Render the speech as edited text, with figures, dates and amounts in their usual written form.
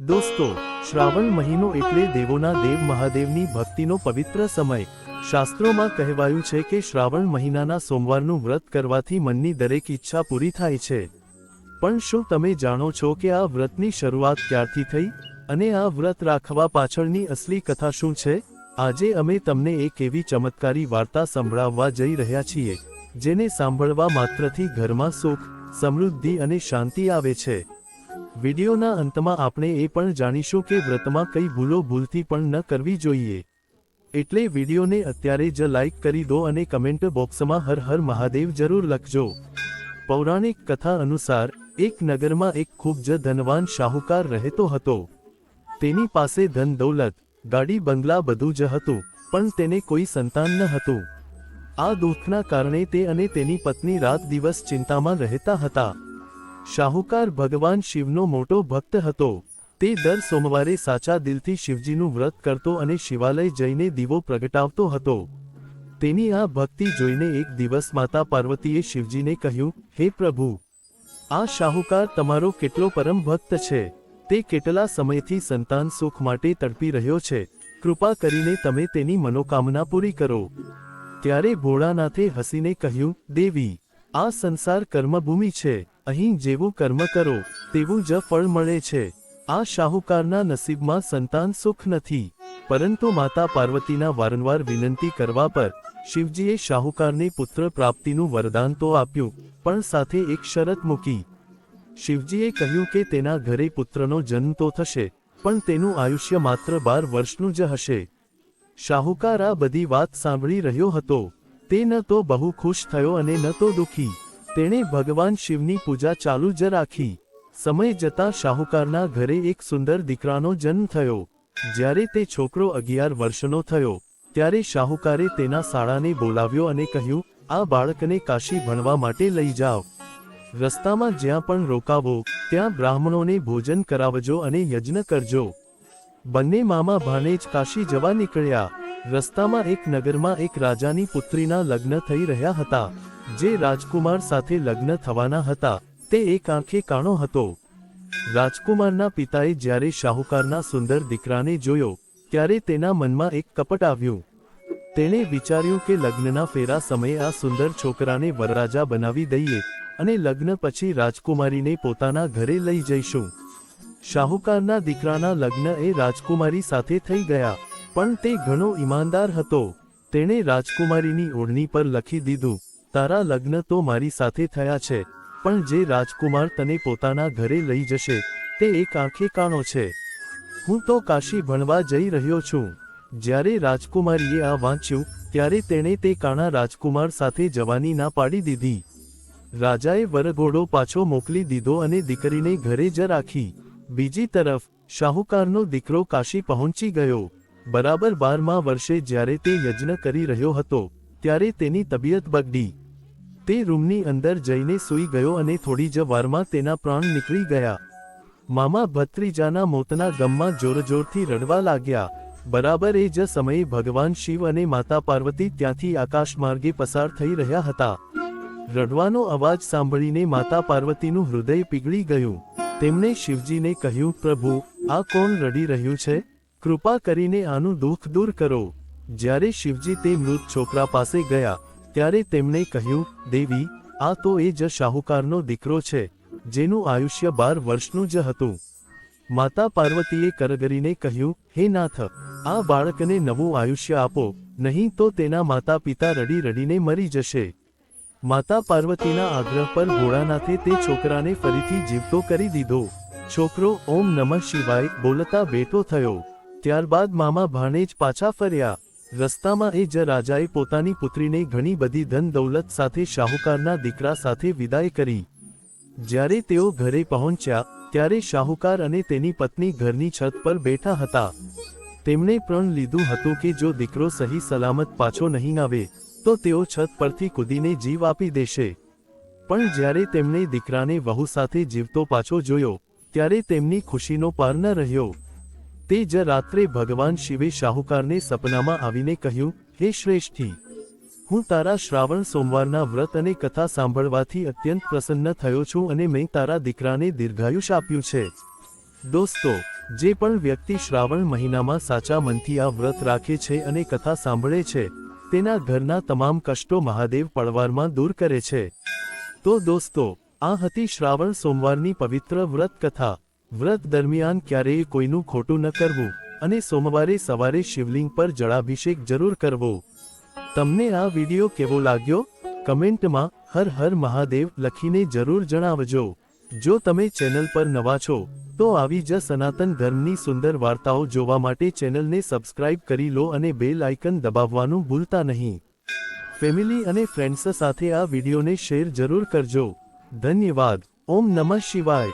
દોસ્તો, શ્રાવણ મહિનો એટલે દેવોના દેવ મહાદેવની ભક્તિનો પવિત્ર સમય. શાસ્ત્રોમાં કહેવાયું છે કે શ્રાવણ મહિનાના સોમવારનું વ્રત કરવાથી મનની દરેક ઈચ્છા પૂરી થાય છે. પણ શું તમે જાણો છો કે આ વ્રતની શરૂઆત ક્યારથી થઈ અને આ વ્રત રાખવા પાછળની અસલી કથા શું છે? આજે અમે તમને એક એવી ચમત્કારી વાર્તા સંભળાવવા જઈ રહ્યા છીએ, જેને સાંભળવા માત્રથી ઘરમાં સુખ, સમૃદ્ધિ અને શાંતિ આવે છે. વિડિયોના અંતમાં આપણે એ પણ જાણીશું કે વ્રતમાં કઈ ભૂલો ભૂલથી પણ ન કરવી જોઈએ. એટલે વિડિયોને અત્યારે જ લાઈક કરી દો અને કમેન્ટ બોક્સમાં હર હર મહાદેવ જરૂર લખજો. પૌરાણિક કથા અનુસાર એક નગરમાં એક ખૂબ જ ધનવાન શાહુકાર રહેતો હતો. તેની પાસે ધન દૌલત, ગાડી બંગલા બધું જ હતું, પણ તેને કોઈ સંતાન ન હતું. આ દુઃખના કારણે તે અને તેની પત્ની રાત દિવસ ચિંતામાં રહેતા હતા. શાહુકાર ભગવાન શિવનો મોટો ભક્ત હતો. તે દર સોમવારે સાચા દિલથી શિવજીનું વ્રત કરતો અને શિવાલય જઈને દીવો પ્રગટાવતો હતો. તેની આ ભક્તિ જોઈને એક દિવસ માતા પાર્વતીએ શિવજીને કહ્યું, હે પ્રભુ, આ શાહુકાર તમારો કેટલો પરમ ભક્ત છે. તે કેટલા સમયથી સંતાન સુખ માટે તડપી રહ્યો છે. કૃપા કરીને તમે તેની મનોકામના પૂરી કરો. ત્યારે ભોળાનાથે હસીને કહ્યું, દેવી, આ સંસાર કર્મભૂમિ છે. અહીં જેવું કર્મ કરો તેવું જ ફળ મળે છે. આ શાહુકારના નસીબમાં સંતાન સુખ નથી. પરંતુ માતા પાર્વતીના વારંવાર વિનંતી કરવા પર શિવજીએ શાહુકારને પુત્ર પ્રાપ્તિનું વરદાન તો આપ્યું, પણ સાથે એક શરત મૂકી. શિવજીએ કહ્યું કે તેના ઘરે પુત્રનો જન્મ તો થશે, પણ તેનું આયુષ્ય માત્ર 12 વર્ષનું જ હશે. શાહુકાર આ બધી વાત સાંભળી રહ્યો હતો. તે ન તો બહુ ખુશ થયો અને ન તો દુઃખી. તેણે ભગવાન શિવની પૂજા ચાલુ જ રાખી. સમય જતાં શાહુકારના ઘરે એક સુંદર દીકરાનો જન્મ થયો. જ્યારે તે છોકરો 11 વર્ષનો થયો, ત્યારે શાહુકારે તેના શાળાને બોલાવ્યો અને કહ્યું, આ બાળકને કાશી ભણવા માટે લઈ જાઓ. રસ્તામાં જ્યાં પણ રોકાવો ત્યાં બ્રાહ્મણોને ભોજન કરાવજો અને યજ્ઞ કરજો. બંને મામા ભાણેજ કાશી જવા નીકળ્યા. રસ્તામાં એક નગરમાં એક રાજાની પુત્રીના લગ્ન થઈ રહ્યા હતા. જે રાજકુમાર સાથે લગ્ન થવાના હતા તે એક આંખે કાણો હતો. રાજકુમારના પિતાએ જ્યારે શાહુકારના સુંદર દીકરાને જોયો, ત્યારે તેના મનમાં એક કપટ આવ્યું. તેણે વિચાર્યું કે લગ્નના ફેરા સમયે આ સુંદર છોકરાને વરરાજા બનાવી દઈએ અને લગ્ન પછી રાજકુમારીને પોતાના ઘરે લઈ જઈશું. શાહુકારના દીકરાના લગ્ન એ રાજકુમારી સાથે થઈ ગયા, પણ તે ઘણો ઈમાનદાર હતો. તેણે રાજકુમારીની ઓઢણી પર લખી દીધું, તારા લગ્ન તો મારી સાથે થયા છે, પણ જે રાજકુમાર તને પોતાના ઘરે લઈ જશે તે એક આંખે કાણો છે. હું તો કાશી ભણવા જઈ રહ્યો છું. જ્યારે રાજકુમારીએ આ વાંચ્યું, ત્યારે તેણે તે કાણા રાજકુમાર સાથે જવાની ના પાડી દીધી. રાજાએ વરઘોડો પાછો મોકલી દીધો અને દીકરીને ઘરે જ રાખી. બીજી તરફ શાહુકારનો દીકરો કાશી પહોંચી ગયો. બરાબર 12મા વર્ષે જ્યારે તે યજ્ઞ કરી રહ્યો હતો, ત્યારે તેની તબિયત બગડી. તે રૂમની અંદર જઈને સૂઈ ગયો અને થોડી જ વારમાં તેના પ્રાણ નીકળી ગયા. મામા ભત્રીજાના મોતના ગમમાં જોરજોરથી રડવા લાગ્યા. બરાબર એ જ સમયે ભગવાન શિવ અને માતા પાર્વતી ત્યાંથી આકાશ માર્ગે પસાર થઈ રહ્યા હતા. રડવાનો અવાજ સાંભળીને માતા પાર્વતીનું હૃદય પીગળી ગયું. તેમણે શિવજીને કહ્યું, પ્રભુ, આ કોણ રડી રહ્યું છે? કૃપા કરીને આનું દુઃખ દૂર કરો. જ્યારે શિવજી તે મૃત છોકરા પાસે ગયા, ત્યારે તેમણે કહ્યું, દેવી, આ તો એ જ શાહુકારનો દીકરો છે, જેનું આયુષ્ય 12 વર્ષનું જ હતું. માતા પાર્વતીએ કરગરીને કહ્યું, હે નાથ, આ બાળકને નવું આયુષ્ય આપો, નહીં તો તેના માતા પિતા રડી રડીને મરી જશે. માતા પાર્વતીના આગ્રહ પર ભોળાનાથે તે છોકરાને ફરીથી જીવતો કરી દીધો. છોકરો ઓમ નમઃ શિવાય બોલતા બેઠો થયો. ત્યારબાદ મામા ભાણેજ પાછા ફર્યા. રસ્તામાં એ જ રાજાએ પોતાની પુત્રીને ઘણી બધી ધન દૌલત સાથે શાહુકારના દીકરા સાથે વિદાય કરી. જ્યારે તેઓ ઘરે પહોંચ્યા, ત્યારે શાહુકાર અને તેની પત્ની ઘરની છત પર બેઠા હતા. તેમણે પ્રણ લીધું હતું કે જો દીકરો સહી સલામત પાછો નહીં આવે તો તેઓ છત પરથી કૂદીને જીવ આપી દેશે. પણ જ્યારે તેમણે દીકરાને વહુ સાથે જીવતો પાછો જોયો, ત્યારે તેમની ખુશીનો પાર ન રહ્યો. તે જ રાત્રે ભગવાન શિવે શાહુકારને સપનામાં આવીને કહ્યું, હે શ્રેષ્ઠી, હું તારા શ્રાવણ સોમવારના વ્રત અને કથા સાંભળવાથી અત્યંત પ્રસન્ન થયો છું અને મેં તારા દીકરાને દીર્ઘાયુષ આપ્યું છે. દોસ્તો, જે પણ વ્યક્તિ શ્રાવણ મહિનામાં સાચા મનથી આ વ્રત રાખે છે અને કથા સાંભળે છે, તેના ઘરના તમામ કષ્ટો મહાદેવ પળવારમાં દૂર કરે છે. તો દોસ્તો, આ હતી શ્રાવણ સોમવારની પવિત્ર વ્રત કથા. વ્રત દરમિયાન ક્યારેય કોઈનું ખોટું ન કરવું અને સોમવારે સવારે શિવલિંગ પર જળાભિષેક જરૂર કરવો. તમને આ વિડિયો કેવો લાગ્યો? કમેન્ટમાં હર હર મહાદેવ લખીને જરૂર જણાવજો. જો તમે ચેનલ પર નવા છો તો આવી જ સનાતન ધર્મની સુંદર વાર્તાઓ જોવા માટે ચેનલને સબસ્ક્રાઇબ કરી લો અને બેલ આઇકન દબાવવાનું ભૂલતા નહીં. ફેમિલી અને ફ્રેન્ડ્સ સાથે આ વિડિયોને શેર જરૂર કરજો. ધન્યવાદ. ઓમ નમઃ શિવાય.